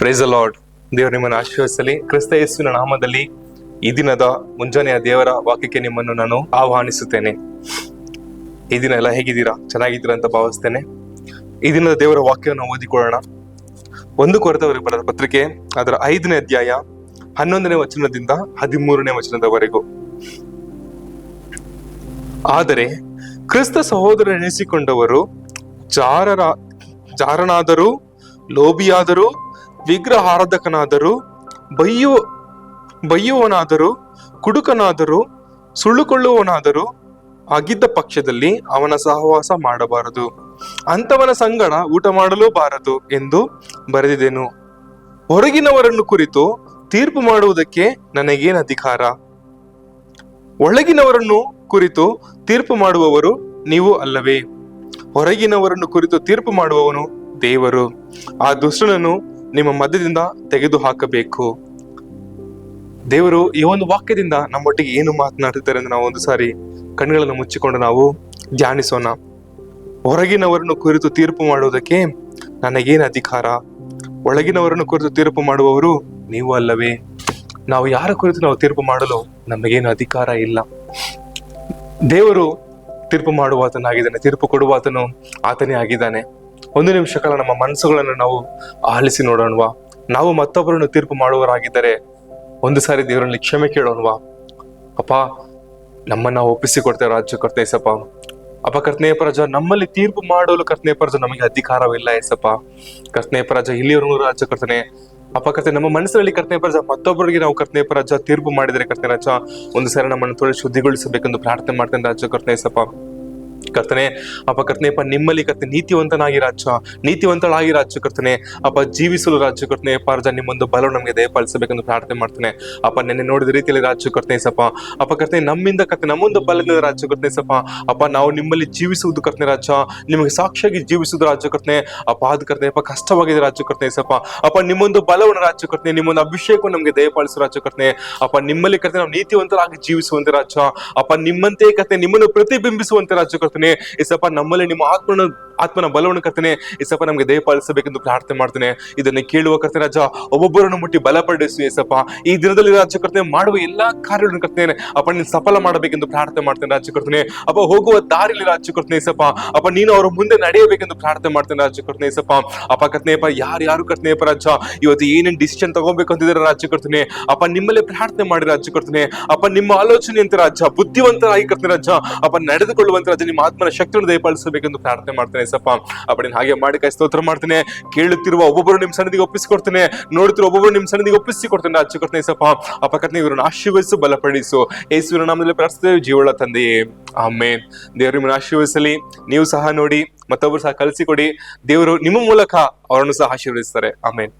Praise the lord. ದೇವರು ನಿಮ್ಮನ್ನು ಆಶೀರ್ವದಿಸಲಿ. ಕ್ರಿಸ್ತ ಯೇಸುವಿನ ನಾಮದಲ್ಲಿ ಈ ದಿನದ ಮುಂಜಾನೆಯ ದೇವರ ವಾಕ್ಯಕ್ಕೆ ನಿಮ್ಮನ್ನು ನಾನು ಆಹ್ವಾನಿಸುತ್ತೇನೆ. ಈ ದಿನ ಎಲ್ಲ ಹೇಗಿದ್ದೀರಾ? ಚೆನ್ನಾಗಿದ್ದೀರಾ ಅಂತ ಭಾವಿಸ್ತೇನೆ. ಈ ದಿನದ ದೇವರ ವಾಕ್ಯವನ್ನು ಓದಿಕೊಳ್ಳೋಣ. 1 ಕೊರಿಂಥದವರಿಗೆ ಬರೆದ ಪತ್ರಿಕೆ ಅದರ 5ನೇ ಅಧ್ಯಾಯ 11ನೇ ವಚನದಿಂದ 13ನೇ ವಚನದವರೆಗೂ. ಆದರೆ ಕ್ರಿಸ್ತ ಸಹೋದರನೆನಿಸಿಕೊಂಡವರು ಜಾರನಾದರೂ, ಲೋಭಿಯಾದರೂ, ವಿಗ್ರಹಾರಾಧಕನಾದರೂ, ಬಯ್ಯುವವನಾದರೂ, ಕುಡುಕನಾದರೂ, ಸುಳ್ಳುಕೊಳ್ಳುವವನಾದರೂ ಆಗಿದ್ದ ಪಕ್ಷದಲ್ಲಿ ಅವನ ಸಹವಾಸ ಮಾಡಬಾರದು, ಅಂಥವನ ಸಂಗಡ ಊಟ ಮಾಡಲೂ ಬಾರದು ಎಂದು ಬರೆದಿದೆನು. ಹೊರಗಿನವರನ್ನು ಕುರಿತು ತೀರ್ಪು ಮಾಡುವುದಕ್ಕೆ ನನಗೇನು ಅಧಿಕಾರ? ಒಳಗಿನವರನ್ನು ಕುರಿತು ತೀರ್ಪು ಮಾಡುವವರು ನೀವು ಅಲ್ಲವೇ? ಹೊರಗಿನವರನ್ನು ಕುರಿತು ತೀರ್ಪು ಮಾಡುವವನು ದೇವರು. ಆ ದುಷ್ಟನನ್ನು ನಿಮ್ಮ ಮಧ್ಯದಿಂದ ತೆಗೆದು ಹಾಕಬೇಕು. ದೇವರು ಈ ಒಂದು ವಾಕ್ಯದಿಂದ ನಮ್ಮೊಟ್ಟಿಗೆ ಏನು ಮಾತನಾಡುತ್ತಾರೆ ಎಂದು ನಾವು ಒಂದು ಸಾರಿ ಕಣ್ಣುಗಳನ್ನು ಮುಚ್ಚಿಕೊಂಡು ನಾವು ಧ್ಯಾನಿಸೋಣ. ಹೊರಗಿನವರನ್ನು ಕುರಿತು ತೀರ್ಪು ಮಾಡುವುದಕ್ಕೆ ನನಗೇನು ಅಧಿಕಾರ? ಒಳಗಿನವರನ್ನು ಕುರಿತು ತೀರ್ಪು ಮಾಡುವವರು ನೀವು ಅಲ್ಲವೇ? ನಾವು ಯಾರ ಕುರಿತು ನಾವು ತೀರ್ಪು ಮಾಡಲು ನಮಗೇನು ಅಧಿಕಾರ ಇಲ್ಲ. ದೇವರು ತೀರ್ಪು ಮಾಡುವಾತನಾಗಿದ್ದಾನೆ, ತೀರ್ಪು ಕೊಡುವಾತನು ಆತನೇ ಆಗಿದ್ದಾನೆ. ಒಂದು ನಿಮಿಷ ಕಾಲ ನಮ್ಮ ಮನಸ್ಸುಗಳನ್ನು ನಾವು ಆಲಿಸಿ ನೋಡೋಣವಾ. ನಾವು ಮತ್ತೊಬ್ಬರನ್ನು ತೀರ್ಪು ಮಾಡುವವರಾಗಿದ್ದರೆ ಒಂದು ಸಾರಿ ದೇವರಲ್ಲಿ ಕ್ಷಮೆ ಕೇಳೋಣವಾ. ಅಪ್ಪ, ನಮ್ಮನ್ನ ಒಪ್ಪಿಸಿಕೊಡ್ತೇವೆ ರಾಜ್ಯ ಕರ್ತನೆ ಏಸಪ್ಪ. ಅಪ್ಪ ಕರ್ತನೆ ಪ್ರಜ, ನಮ್ಮಲ್ಲಿ ತೀರ್ಪು ಮಾಡಲು ಕರ್ತನೆ ಪ್ರಜ ನಮಗೆ ಅಧಿಕಾರವಿಲ್ಲ ಏಸಪ್ಪ. ಕರ್ತನೆ ಪ್ರಜ ಇಲ್ಲಿವರೆಗೂ ರಾಜ್ಯ ಕರ್ತನೆ ಅಪ್ಪ ಕರ್ತನೆ ನಮ್ಮ ಮನಸ್ಸಿನಲ್ಲಿ ಕರ್ತನೆ ಪ್ರಜ ಮತ್ತೊಬ್ಬರಿಗೆ ನಾವು ಕರ್ತನೆ ಪ್ರಜ ತೀರ್ಪು ಮಾಡಿದರೆ ಕರ್ತನೆ ರಾಜ ಒಂದು ಸಾರಿ ನಮ್ಮನ್ನು ತೊಳೆ ಶುದ್ಧಿಗೊಳಿಸಬೇಕೆಂದು ಪ್ರಾರ್ಥನೆ ಮಾಡ್ತೇನೆ ರಾಜ್ಯ ಕರ್ತನೆ ಏಸಪ್ಪ. ಕರ್ತನೆ ಅಪ್ಪ ಕರ್ತನೆಪ್ಪ, ನಿಮ್ಮಲ್ಲಿ ಕರ್ತನೆ ನೀತಿವಂತನಾಗಿ ರಾಜ್ಯ, ನೀತಿವಂತಳಾಗಿ ರಾಜ್ಯ ಕರ್ತನೆ ಅಪ್ಪ ಜೀವಿಸಲು ರಾಜ್ಯ ಕರ್ತನೆ ಪಾರ್ಜ ನಿಮ್ಮೊಂದು ಬಲ ನಮಗೆ ದಯಪಾಲಿಸಬೇಕೆಂದು ಪ್ರಾರ್ಥನೆ ಮಾಡ್ತೇನೆ. ಅಪ್ಪ ನೆನ್ನೆ ನೋಡಿದ ರೀತಿಯಲ್ಲಿ ರಾಜ್ಯ ಕರ್ತನೆ ಸಪ್ಪ ಅಪ್ಪ ಕರ್ತನೆ ನಮ್ಮಿಂದ ಕರ್ತನೆ ನಮ್ಮೊಂದು ಬಲದಿಂದ ರಾಜ್ಯ ಕರ್ತನೆ ಸಪ್ಪ ಅಪ್ಪ ನಾವು ನಿಮ್ಮಲ್ಲಿ ಜೀವಿಸುವುದು ಕರ್ತನೆ ರಾಜ್ಯ, ನಿಮಗೆ ಸಾಕ್ಷಿಯಾಗಿ ಜೀವಿಸುವುದು ರಾಜ್ಯ ಕರ್ತನೆ ಅಪ್ಪ. ಅದು ಕರ್ತನೆ ಅಪ್ಪ ಕಷ್ಟವಾಗಿದೆ ರಾಜ್ಯ ಕರ್ತನೆ ಸಪ್ಪ ಅಪ್ಪ. ನಿಮ್ಮೊಂದು ಬಲವನ್ನು ರಾಜ್ಯ ಕರ್ತನೆ, ನಿಮ್ಮೊಂದು ಅಭಿಷೇಕವನ್ನು ನಮಗೆ ದಯಪಾಲಿಸುವ ರಾಜ್ಯ ಕರ್ತನೆ ಅಪ್ಪ. ನಿಮ್ಮಲ್ಲಿ ಕರ್ತನೆ ನಾವು ನೀತಿವಂತರಾಗಿ ಜೀವಿಸುವಂತೆ ರಾಜ್ಯ ಅಪ್ಪ, ನಿಮ್ಮಂತೆ ಕರ್ತನೆ ನಿಮ್ಮನ್ನು ಪ್ರತಿಬಿಂಬಿಸುವಂತೆ ರಾಜ್ಯ ಕರ್ತನೆ ಏಸಪ್ಪ. ನಮ್ಮಲ್ಲಿ ನಿಮ್ಮ ಆತ್ಮನ ಬಲವನ್ನು ಕರ್ತನೆ ಏಸಪ್ಪ ನಮಗೆ ದಯಪಾಲಿಸಬೇಕೆಂದು ಪ್ರಾರ್ಥನೆ ಮಾಡ್ತೇನೆ. ಇದನ್ನು ಕೇಳುವ ಕರ್ತನೆ ರಾಜ ಒಬ್ಬೊಬ್ಬರನ್ನು ಮುಟ್ಟಿ ಬಲಪಡಿಸು ಏಸಪ್ಪ. ಈ ದಿನದಲ್ಲಿ ರಾಜ್ಯ ಕರ್ತನೆ ಮಾಡುವ ಎಲ್ಲಾ ಕಾರ್ಯಗಳನ್ನು ಕರ್ತನೆ ಅಪ್ಪ ನೀನು ಸಫಲ ಮಾಡಬೇಕೆಂದು ಪ್ರಾರ್ಥನೆ ಮಾಡ್ತೇನೆ ರಾಜ್ಯ ಕರ್ತನೆ ಅಪ್ಪ. ಹೋಗುವ ದಾರಿಯಲ್ಲಿ ರಾಜ್ಯ ಕರ್ತನೆ ಏಸಪ್ಪ ಅಪ್ಪ ನೀನು ಅವರ ಮುಂದೆ ನಡೆಯಬೇಕೆಂದು ಪ್ರಾರ್ಥನೆ ಮಾಡ್ತೇನೆ ರಾಜ್ಯ ಕರ್ತನೆ ಏಸಪ್ಪ. ಅಪ್ಪ ಕರ್ತನೆಯಪ್ಪ ಯಾರು ಕರ್ತನೆಯಪ್ಪ ರಾಜ ಇವತ್ತು ಏನೇನು ಡಿಸಿಷನ್ ತಗೋಬೇಕು ಅಂತಿದ್ದಾರೆ ರಾಜ್ಯ ಕರ್ತನೆ ಅಪ್ಪ, ನಿಮ್ಮಲ್ಲೇ ಪ್ರಾರ್ಥನೆ ಮಾಡಿ ರಾಜ್ಯ ಕರ್ತನೆ ಅಪ್ಪ. ನಿಮ್ಮ ಆಲೋಚನೆ ಅಂತ ರಾಜ್ಯ ಬುದ್ಧಿವಂತರಾಗಿ ಕರ್ತನೆ ರಾಜ ಅಪ್ಪ ನಡೆದುಕೊಳ್ಳುವಂತ ರಾಜ್ಯ ನಿಮ್ಮ ಆತ್ಮನ ಶಕ್ತಿಯನ್ನು ದಯಪಾಲಿಸಬೇಕೆಂದು ಪ್ರಾರ್ಥನೆ ಮಾಡ್ತೇನೆ ಸಪ್ಪ ಅಪ್ಪ. ನೀನು ಹಾಗೆ ಮಾಡಿ ಕೈ ಸ್ತೋತ್ರ ಮಾಡ್ತೇನೆ. ಕೇಳುತ್ತಿರುವ ಒಬ್ಬೊಬ್ಬರು ನಿಮ್ಮ ಸನ್ನಿಧಿಗೆ ಒಪ್ಪಿಸಿಕೊಡ್ತೇನೆ, ನೋಡುತ್ತಿರುವ ಒಬ್ಬೊಬ್ಬರು ನಿಮ್ಮ ಸನ್ನಿಧಿಗೆ ಒಪ್ಪಿಸಿಕೊಡ್ತೇನೆ ರಾಜ್ಯ ಕರ್ತನೆ ಸಪ್ಪ ಅಪ್ಪ. ಕರ್ತನೆ ಇವರನ್ನು ಆಶೀರ್ವದಿಸು, ಬಲಪಡಿಸು. ಯೇಸುವಿನ ನಾಮದಲ್ಲಿ ಪ್ರಾರ್ಥಿಸುತ್ತೇವೆ ಜೀವಳ ತಂದೆಯೇ, ಆಮೇನ್. ದೇವರು ನಿಮ್ಮನ್ನು ಆಶೀರ್ವದಿಸಲಿ. ನೀವು ಸಹ ನೋಡಿ ಮತ್ತೊಬ್ಬರು ಸಹ ಕಲಿಸಿಕೊಡಿ. ದೇವರು ನಿಮ್ಮ ಮೂಲಕ ಅವರನ್ನು ಸಹ ಆಶೀರ್ವದಿಸ್ತಾರೆ. ಆಮೇನ್.